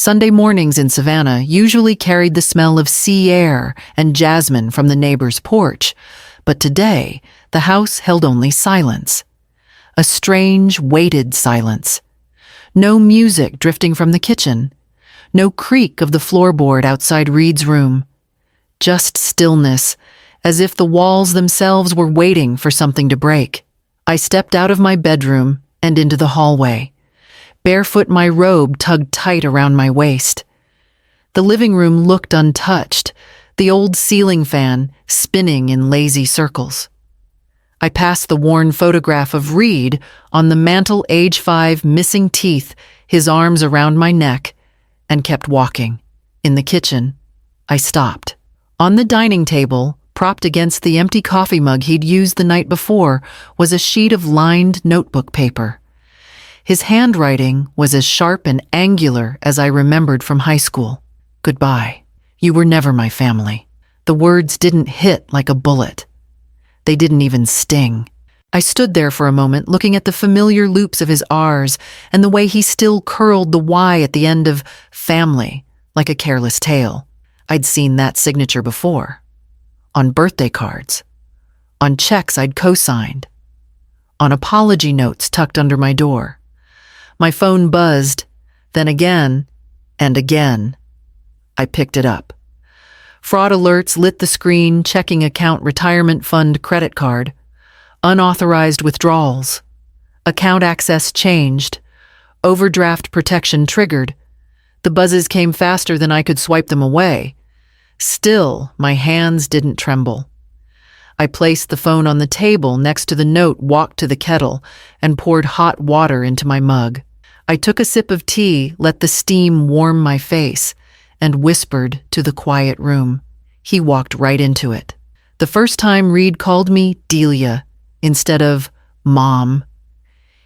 Sunday mornings in Savannah usually carried the smell of sea air and jasmine from the neighbor's porch, but today the house held only silence. A strange, weighted silence. No music drifting from the kitchen. No creak of the floorboard outside Reed's room. Just stillness, as if the walls themselves were waiting for something to break. I stepped out of my bedroom and into the hallway. Barefoot, my robe tugged tight around my waist. The living room looked untouched, the old ceiling fan spinning in lazy circles. I passed the worn photograph of Reed on the mantel, age 5, missing teeth, his arms around my neck, and kept walking. In the kitchen, I stopped. On the dining table, propped against the empty coffee mug he'd used the night before, was a sheet of lined notebook paper. His handwriting was as sharp and angular as I remembered from high school. Goodbye. You were never my family. The words didn't hit like a bullet. They didn't even sting. I stood there for a moment, looking at the familiar loops of his R's and the way he still curled the Y at the end of family, like a careless tale. I'd seen that signature before. On birthday cards. On checks I'd co-signed. On apology notes tucked under my door. My phone buzzed, then again, and again. I picked it up. Fraud alerts lit the screen, checking account, retirement fund, credit card. Unauthorized withdrawals. Account access changed. Overdraft protection triggered. The buzzes came faster than I could swipe them away. Still, my hands didn't tremble. I placed the phone on the table next to the note, walked to the kettle, and poured hot water into my mug. I took a sip of tea, let the steam warm my face, and whispered to the quiet room. He walked right into it. The first time Reed called me Delia instead of Mom.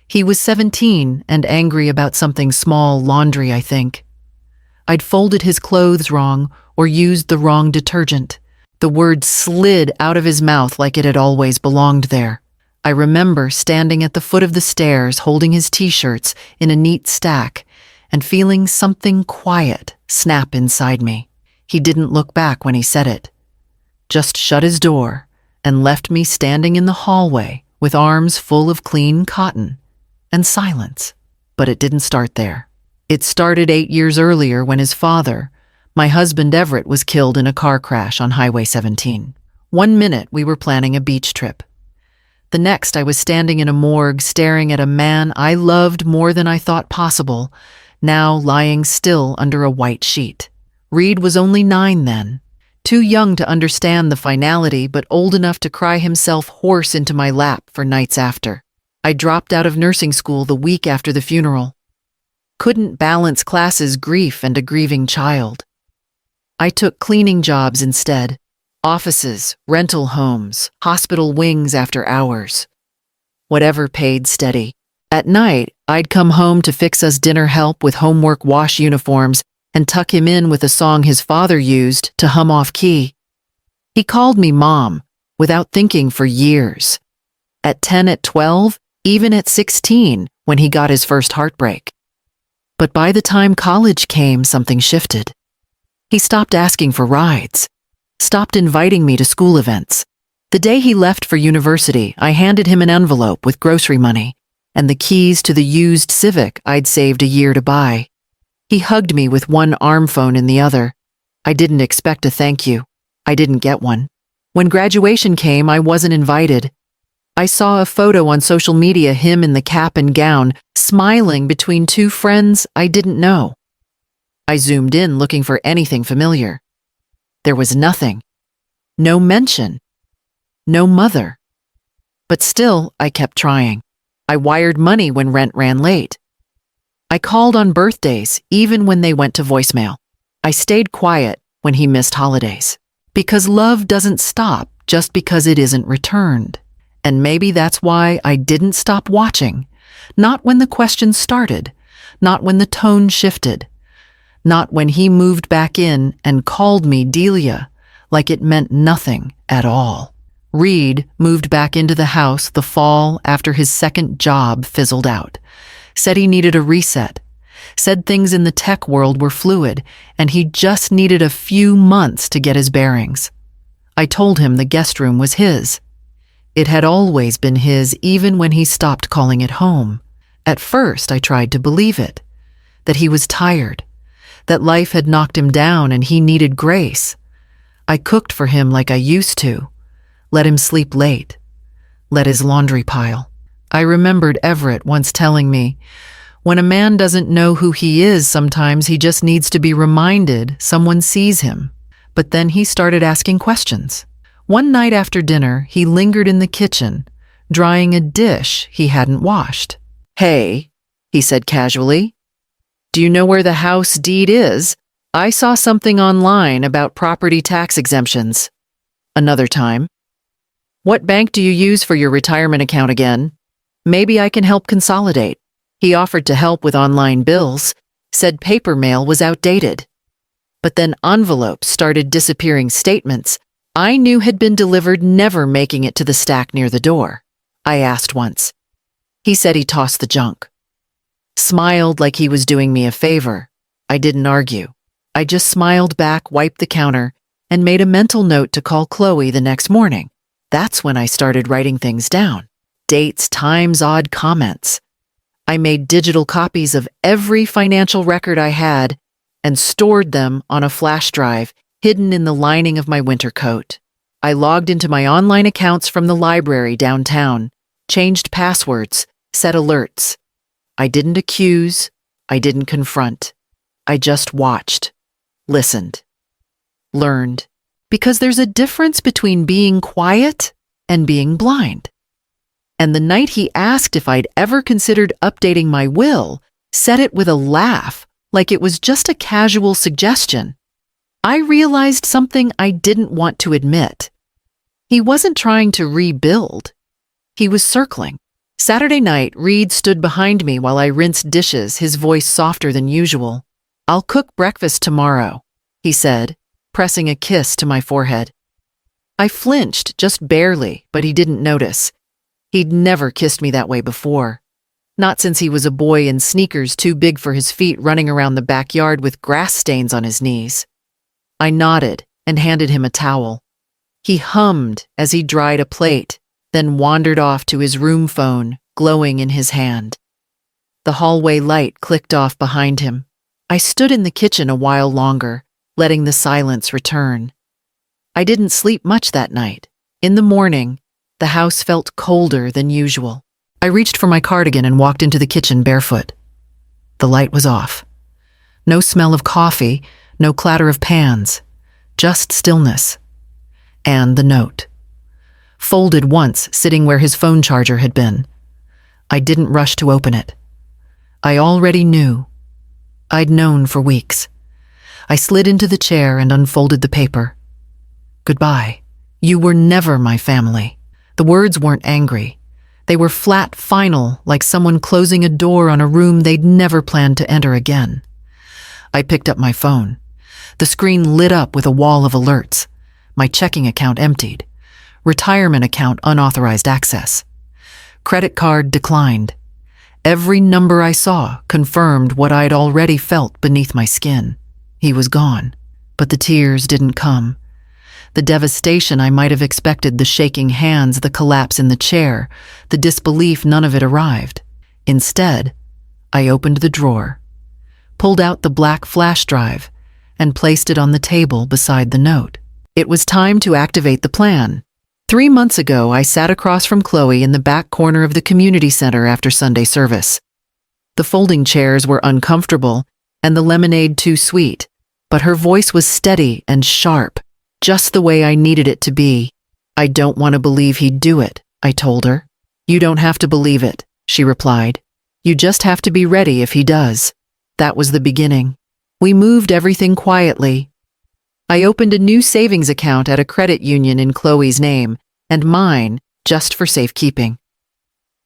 He was 17 and angry about something small, laundry, I think. I'd folded his clothes wrong or used the wrong detergent. The word slid out of his mouth like it had always belonged there. I remember standing at the foot of the stairs holding his t-shirts in a neat stack and feeling something quiet snap inside me. He didn't look back when he said it. Just shut his door and left me standing in the hallway with arms full of clean cotton and silence. But it didn't start there. It started 8 years earlier when his father, my husband Everett, was killed in a car crash on Highway 17. 1 minute we were planning a beach trip. The next I was standing in a morgue staring at a man I loved more than I thought possible, now lying still under a white sheet. Reed was only 9 then, too young to understand the finality but old enough to cry himself hoarse into my lap for nights after. I dropped out of nursing school the week after the funeral. Couldn't balance classes, grief, and a grieving child. I took cleaning jobs instead. Offices, rental homes, hospital wings after hours. Whatever paid steady. At night, I'd come home to fix us dinner, help with homework, wash uniforms, and tuck him in with a song his father used to hum off key. He called me Mom, without thinking, for years. At 10, at 12, even at 16, when he got his first heartbreak. But by the time college came, something shifted. He stopped asking for rides. Stopped inviting me to school events. The day he left for university, I handed him an envelope with grocery money and the keys to the used Civic I'd saved a year to buy. He hugged me with one arm phone in the other. I didn't expect a thank you. I didn't get one. When graduation came, I wasn't invited. I saw a photo on social media, him in the cap and gown, smiling between 2 friends I didn't know. I zoomed in looking for anything familiar. There was nothing. No mention. No mother. But still, I kept trying. I wired money when rent ran late. I called on birthdays, even when they went to voicemail. I stayed quiet when he missed holidays. Because love doesn't stop just because it isn't returned. And maybe that's why I didn't stop watching. Not when the questions started. Not when the tone shifted. Not when he moved back in and called me Delia, like it meant nothing at all. Reed moved back into the house the fall after his second job fizzled out. Said he needed a reset. said things in the tech world were fluid, and he just needed a few months to get his bearings. I told him the guest room was his. It had always been his, even when he stopped calling it home. At first, I tried to believe it, that he was tired, that life had knocked him down and he needed grace. I cooked for him like I used to, let him sleep late, let his laundry pile. I remembered Everett once telling me, when a man doesn't know who he is, sometimes he just needs to be reminded someone sees him. But then he started asking questions. One night after dinner, he lingered in the kitchen, drying a dish he hadn't washed. "Hey," he said casually, "do you know where the house deed is? I saw something online about property tax exemptions." Another time, "What bank do you use for your retirement account again? Maybe I can help consolidate." He offered to help with online bills, said paper mail was outdated. But then envelopes started disappearing, statements I knew had been delivered never making it to the stack near the door. I asked once. He said he tossed the junk. Smiled like he was doing me a favor. I didn't argue. I just smiled back, wiped the counter, and made a mental note to call Chloe the next morning. That's when I started writing things down. Dates, times, odd comments. I made digital copies of every financial record I had and stored them on a flash drive hidden in the lining of my winter coat. I logged into my online accounts from the library downtown, changed passwords, set alerts. I didn't accuse, I didn't confront. I just watched, listened, learned. Because there's a difference between being quiet and being blind. And the night he asked if I'd ever considered updating my will, said it with a laugh, like it was just a casual suggestion. I realized something I didn't want to admit. He wasn't trying to rebuild. He was circling. Saturday night, Reed stood behind me while I rinsed dishes, his voice softer than usual. "I'll cook breakfast tomorrow," he said, pressing a kiss to my forehead. I flinched, just barely, but he didn't notice. He'd never kissed me that way before. Not since he was a boy in sneakers too big for his feet running around the backyard with grass stains on his knees. I nodded and handed him a towel. He hummed as he dried a plate, then wandered off to his room phone, glowing in his hand. The hallway light clicked off behind him. I stood in the kitchen a while longer, letting the silence return. I didn't sleep much that night. In the morning, the house felt colder than usual. I reached for my cardigan and walked into the kitchen barefoot. The light was off. No smell of coffee, no clatter of pans, just stillness. And the note. Folded once, sitting where his phone charger had been. I didn't rush to open it. I already knew. I'd known for weeks. I slid into the chair and unfolded the paper. "Goodbye. You were never my family." The words weren't angry. They were flat, final, like someone closing a door on a room they'd never planned to enter again. I picked up my phone. The screen lit up with a wall of alerts. My checking account emptied. Retirement account unauthorized access. Credit card declined. Every number I saw confirmed what I'd already felt beneath my skin. He was gone, but the tears didn't come. The devastation I might have expected, the shaking hands, the collapse in the chair, the disbelief, none of it arrived. Instead, I opened the drawer, pulled out the black flash drive, and placed it on the table beside the note. It was time to activate the plan. 3 months ago, I sat across from Chloe in the back corner of the community center after Sunday service. The folding chairs were uncomfortable and the lemonade too sweet, but her voice was steady and sharp, just the way I needed it to be. "I don't want to believe he'd do it," I told her. "You don't have to believe it," she replied. "You just have to be ready if he does." That was the beginning. We moved everything quietly. I opened a new savings account at a credit union in Chloe's name, and mine, just for safekeeping.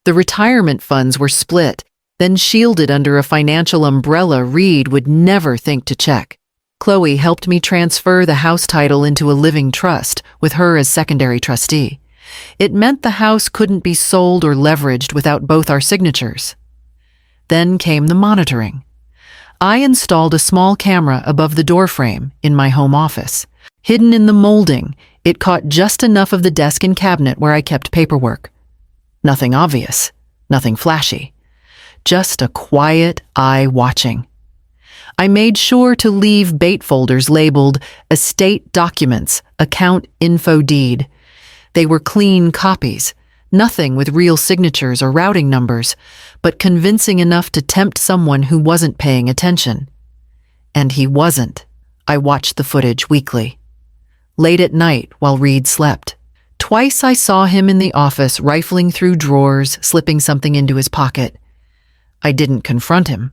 The retirement funds were split, then shielded under a financial umbrella Reed would never think to check. Chloe helped me transfer the house title into a living trust, with her as secondary trustee. It meant the house couldn't be sold or leveraged without both our signatures. Then came the monitoring. I installed a small camera above the doorframe in my home office. Hidden in the molding, it caught just enough of the desk and cabinet where I kept paperwork. Nothing obvious, nothing flashy. Just a quiet eye watching. I made sure to leave bait folders labeled Estate Documents, Account Info Deed. They were clean copies, nothing with real signatures or routing numbers, but convincing enough to tempt someone who wasn't paying attention. And he wasn't. I watched the footage weekly. Late at night while Reed slept. Twice I saw him in the office rifling through drawers, slipping something into his pocket. I didn't confront him.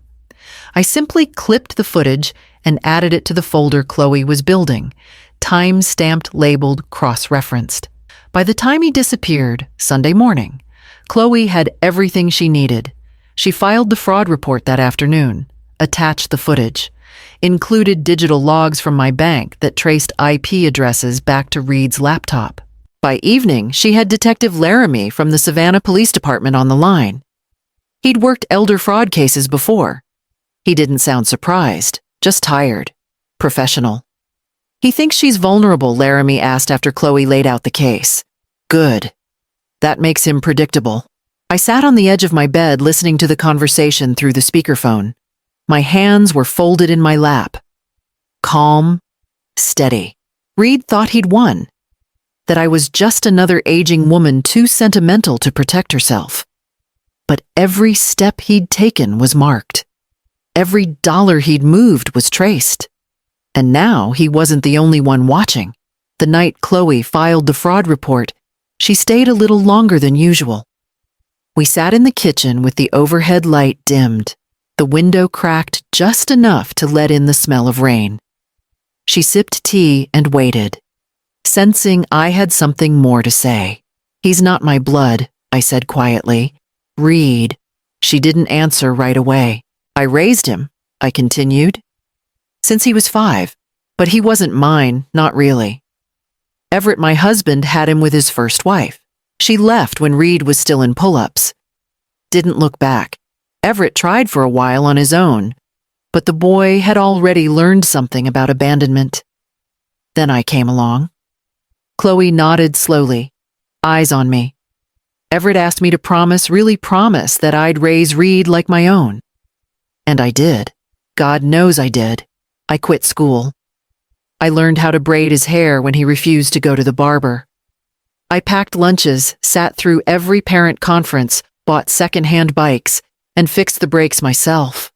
I simply clipped the footage and added it to the folder Chloe was building, time-stamped, labeled, cross-referenced. By the time he disappeared, Sunday morning, Chloe had everything she needed. She filed the fraud report that afternoon, attached the footage, included digital logs from my bank that traced IP addresses back to Reed's laptop. By evening, she had Detective Laramie from the Savannah Police Department on the line. He'd worked elder fraud cases before. He didn't sound surprised, just tired, professional. "He thinks she's vulnerable," Laramie asked after Chloe laid out the case. "Good. That makes him predictable." I sat on the edge of my bed listening to the conversation through the speakerphone. My hands were folded in my lap. Calm, steady. Reed thought he'd won. That I was just another aging woman too sentimental to protect herself. But every step he'd taken was marked. Every dollar he'd moved was traced. And now he wasn't the only one watching. The night Chloe filed the fraud report, she stayed a little longer than usual. We sat in the kitchen with the overhead light dimmed, the window cracked just enough to let in the smell of rain. She sipped tea and waited, sensing I had something more to say. "He's not my blood," I said quietly. "Reed." She didn't answer right away. "I raised him," I continued, "since he was 5, but he wasn't mine, not really. Everett, my husband, had him with his first wife. She left when Reed was still in pull-ups. Didn't look back. Everett tried for a while on his own, but the boy had already learned something about abandonment. Then I came along." Chloe nodded slowly, eyes on me. "Everett asked me to promise, really promise, that I'd raise Reed like my own. And I did. God knows I did. I quit school. I learned how to braid his hair when he refused to go to the barber. I packed lunches, sat through every parent conference, bought second-hand bikes, and fixed the brakes myself.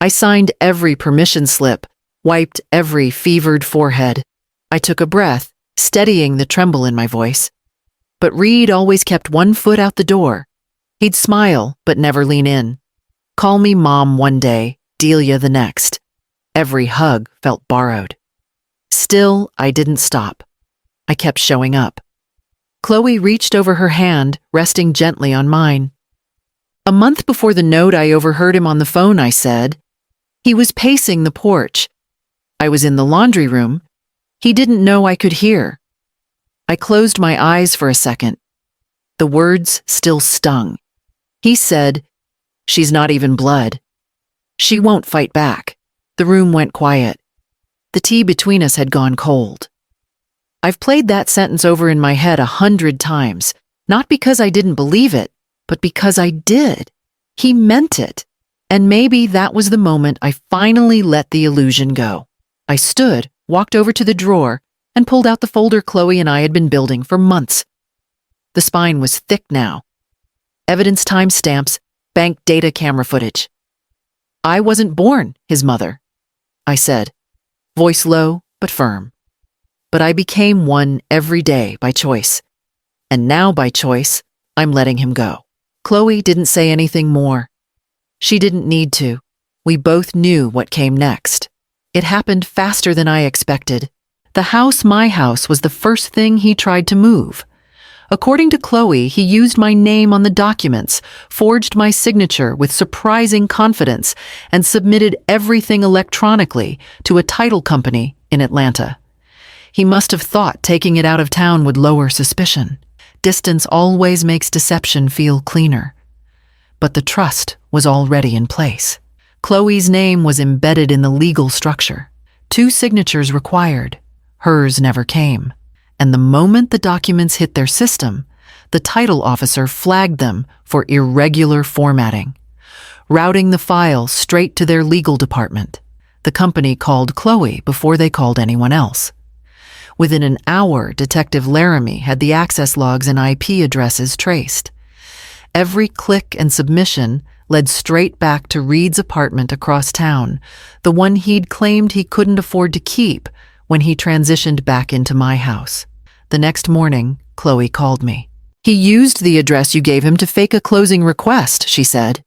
I signed every permission slip, wiped every fevered forehead. I took a breath, steadying the tremble in my voice. But Reed always kept one foot out the door. He'd smile, but never lean in. Call me Mom one day, Delia the next. Every hug felt borrowed. Still, I didn't stop. I kept showing up. Chloe reached over her hand, resting gently on mine. A month before the note, I overheard him on the phone, I said. He was pacing the porch. I was in the laundry room. He didn't know I could hear. I closed my eyes for a second. The words still stung. He said, "She's not even blood. She won't fight back." The room went quiet. The tea between us had gone cold. I've played that sentence over in my head 100 times, not because I didn't believe it, but because I did. He meant it. And maybe that was the moment I finally let the illusion go. I stood, walked over to the drawer, and pulled out the folder Chloe and I had been building for months. The spine was thick now. Evidence timestamps, bank data, camera footage. "I wasn't born his mother," I said, voice low but firm. "But I became one every day by choice. And now by choice, I'm letting him go." Chloe didn't say anything more. She didn't need to. We both knew what came next. It happened faster than I expected. The house, my house, was the first thing he tried to move. According to Chloe, he used my name on the documents, forged my signature with surprising confidence, and submitted everything electronically to a title company in Atlanta. He must have thought taking it out of town would lower suspicion. Distance always makes deception feel cleaner. But the trust was already in place. Chloe's name was embedded in the legal structure. 2 signatures required. Hers never came. And the moment the documents hit their system, the title officer flagged them for irregular formatting, routing the file straight to their legal department. The company called Chloe before they called anyone else. Within an hour, Detective Laramie had the access logs and IP addresses traced. Every click and submission led straight back to Reed's apartment across town, the one he'd claimed he couldn't afford to keep when he transitioned back into my house. The next morning, Chloe called me. "He used the address you gave him to fake a closing request," she said.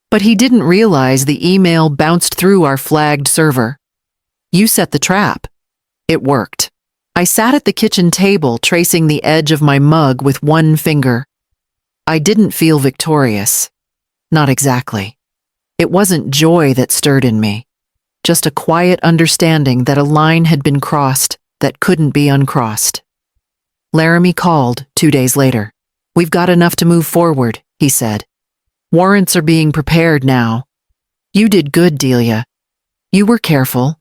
"But he didn't realize the email bounced through our flagged server. You set the trap. It worked." I sat at the kitchen table, tracing the edge of my mug with one finger. I didn't feel victorious. Not exactly. It wasn't joy that stirred in me, just a quiet understanding that a line had been crossed that couldn't be uncrossed. Laramie called 2 days later. "We've got enough to move forward," he said. "Warrants are being prepared now. You did good, Delia. You were careful.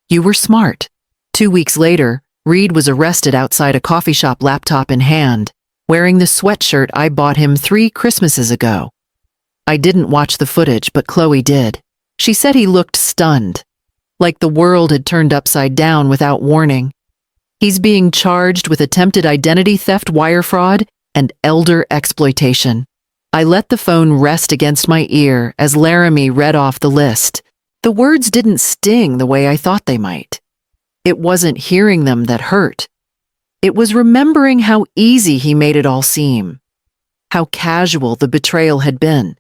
You were smart." 2 weeks later, Reed was arrested outside a coffee shop, laptop in hand, wearing the sweatshirt I bought him 3 Christmases ago. I didn't watch the footage, but Chloe did. She said he looked stunned, like the world had turned upside down without warning. He's being charged with attempted identity theft, wire fraud, and elder exploitation. I let the phone rest against my ear as Laramie read off the list. The words didn't sting the way I thought they might. It wasn't hearing them that hurt. It was remembering how easy he made it all seem, how casual the betrayal had been,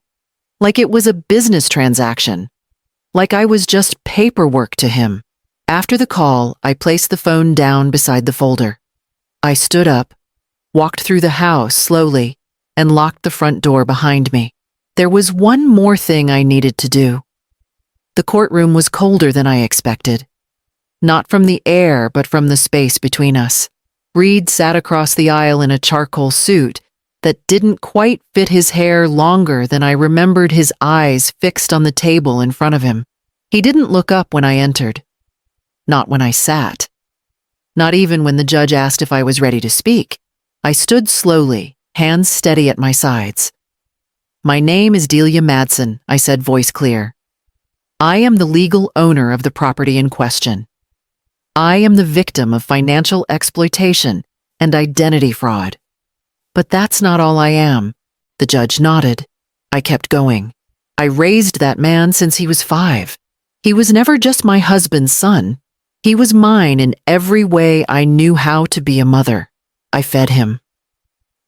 like it was a business transaction, like I was just paperwork to him. After the call, I placed the phone down beside the folder. I stood up, walked through the house slowly, and locked the front door behind me. There was one more thing I needed to do. The courtroom was colder than I expected. Not from the air, but from the space between us. Reed sat across the aisle in a charcoal suit that didn't quite fit his hair longer than I remembered, his eyes fixed on the table in front of him. He didn't look up when I entered. Not when I sat. Not even when the judge asked if I was ready to speak. I stood slowly, hands steady at my sides. "My name is Delia Madsen," I said, voice clear. "I am the legal owner of the property in question. I am the victim of financial exploitation and identity fraud. But that's not all I am." The judge nodded. I kept going. "I raised that man since he was 5. He was never just my husband's son. He was mine in every way I knew how to be a mother. I fed him.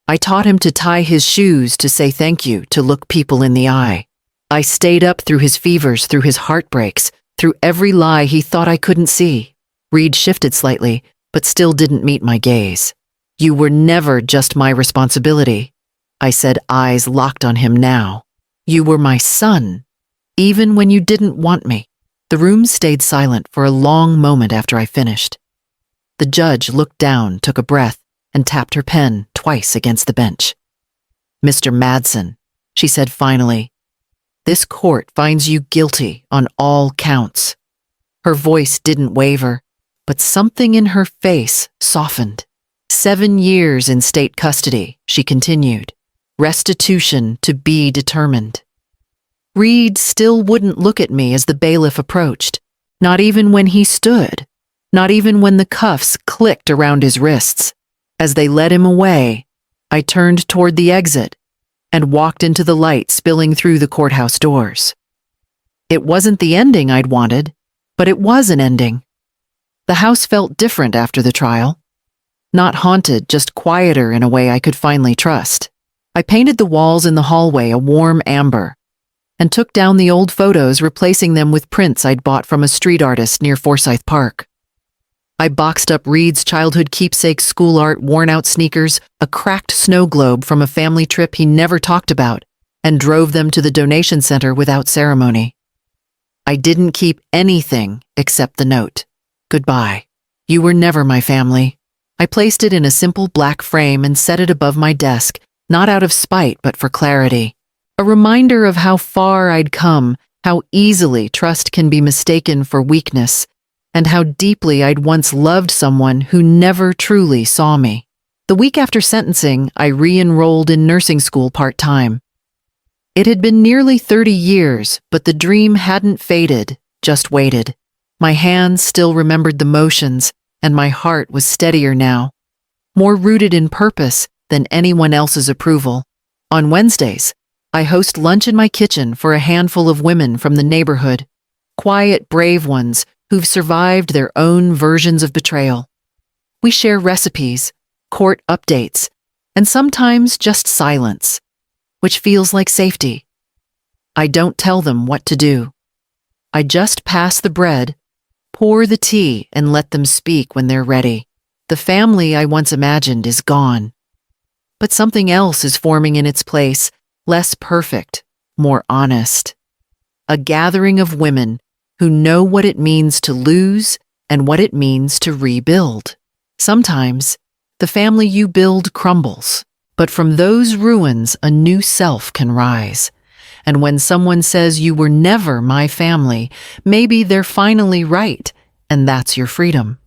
I taught him to tie his shoes, to say thank you, to look people in the eye. I stayed up through his fevers, through his heartbreaks, through every lie he thought I couldn't see." Reed shifted slightly, but still didn't meet my gaze. "You were never just my responsibility," I said, eyes locked on him now. "You were my son, even when you didn't want me." The room stayed silent for a long moment after I finished. The judge looked down, took a breath, and tapped her pen twice against the bench. "Mr. Madsen," she said finally, "this court finds you guilty on all counts." Her voice didn't waver, but something in her face softened. 7 years in state custody, she continued. Restitution to be determined. Reed still wouldn't look at me as the bailiff approached, not even when he stood, not even when the cuffs clicked around his wrists. As they led him away, I turned toward the exit and walked into the light spilling through the courthouse doors. It wasn't the ending I'd wanted, but it was an ending. The house felt different after the trial. Not haunted, just quieter in a way I could finally trust. I painted the walls in the hallway a warm amber and took down the old photos, replacing them with prints I'd bought from a street artist near Forsyth Park. I boxed up Reed's childhood keepsake, school art, worn-out sneakers, a cracked snow globe from a family trip he never talked about, and drove them to the donation center without ceremony. I didn't keep anything except the note. "Goodbye. You were never my family." I placed it in a simple black frame and set it above my desk, not out of spite but for clarity. A reminder of how far I'd come how easily trust can be mistaken for weakness, and how deeply I'd once loved someone who never truly saw me. The week after sentencing, I re-enrolled in nursing school part-time. It had been nearly 30 years, but the dream hadn't faded, just waited. My hands still remembered the motions, and my heart was steadier now, more rooted in purpose than anyone else's approval. On Wednesdays, I host lunch in my kitchen for a handful of women from the neighborhood, quiet, brave ones who've survived their own versions of betrayal. We share recipes, court updates, and sometimes just silence, which feels like safety. I don't tell them what to do. I just pass the bread, pour the tea, and let them speak when they're ready. The family I once imagined is gone, but something else is forming in its place, less perfect, more honest. A gathering of women who know what it means to lose and what it means to rebuild. Sometimes, the family you build crumbles, but from those ruins a new self can rise. And when someone says you were never my family, maybe they're finally right, and that's your freedom.